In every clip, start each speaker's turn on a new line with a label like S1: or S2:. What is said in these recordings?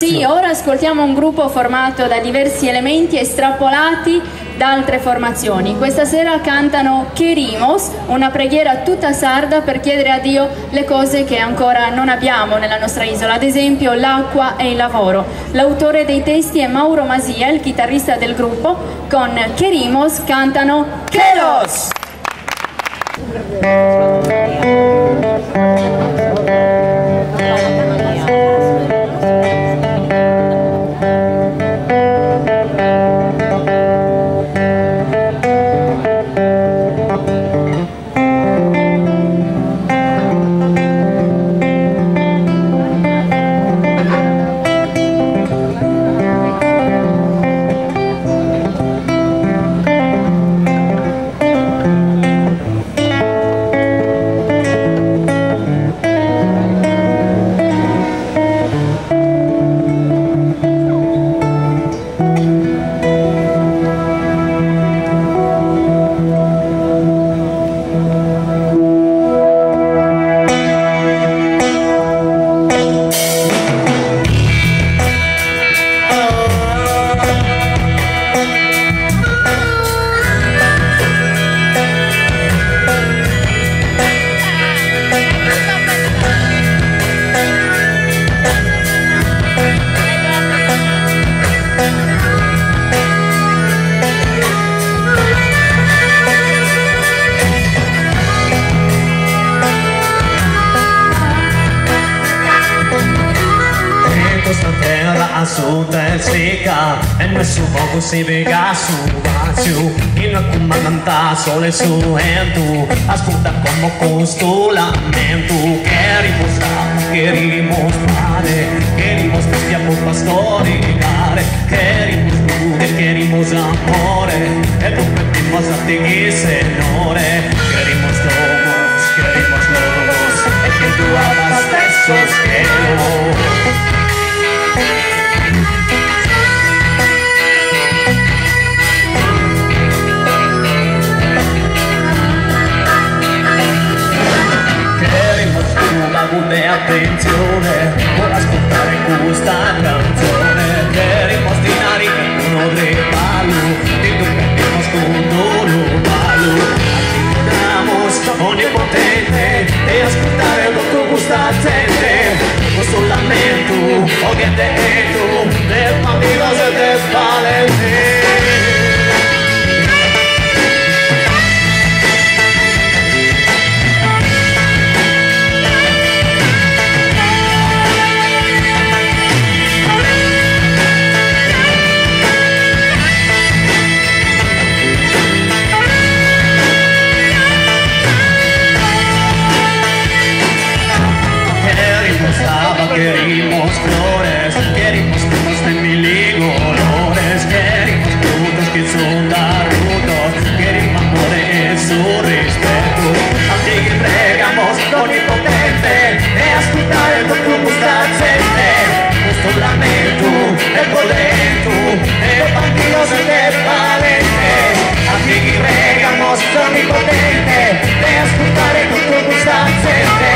S1: Sì, ora ascoltiamo un gruppo formato da diversi elementi estrapolati da altre formazioni. Questa sera cantano Queremos, una preghiera tutta sarda per chiedere a Dio le cose che ancora non abbiamo nella nostra isola, ad esempio l'acqua e il lavoro. L'autore dei testi è Mauro Masia, il chitarrista del gruppo. Con Queremos cantano Kelos!
S2: Assunta e seca e nessun poco si vega su vazio in una comandanta sole su entu ascolta come costo lamento queremos padre queremos bestia por pastorigare queremos amore e competimos a te senore queremos lobos e que tú amas besos que attenzione vuoi ascoltare questa canzone queremos dinari uno de palo di tu pedimos con duro palo ascoltamos onnipotente e ascoltare lo che gusta gente questo lamento o che te eco de familias e de spalente. Queremos flores, queremos cosas de mil colores, queremos frutos que son darudos, queremos amor y su respeto. A ti pregamos onnipotente e ascoltare lo che gusta gente. Questo lamento è violento e bandidos de valente. A ti pregamos onnipotente e ascoltare lo che gusta gente.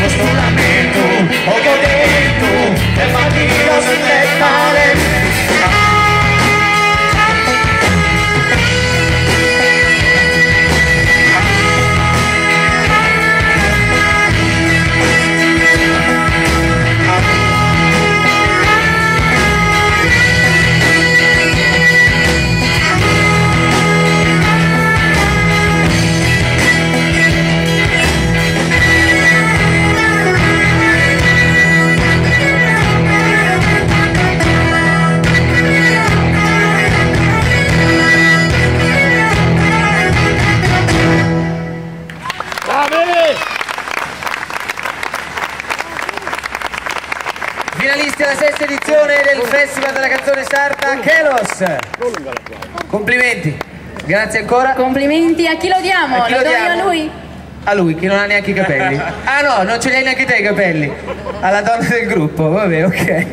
S2: Questo lamento ho detto e bandidos de valente.
S3: Finalisti alla sesta edizione del Festival della Canzone Sarda, Kelos. Complimenti, grazie ancora.
S1: Complimenti, a chi lo diamo?
S3: A chi lo diamo?
S1: Do io a lui?
S3: A lui, che non ha neanche i capelli. Ah no, non ce li hai neanche te i capelli. Alla donna del gruppo, vabbè, ok.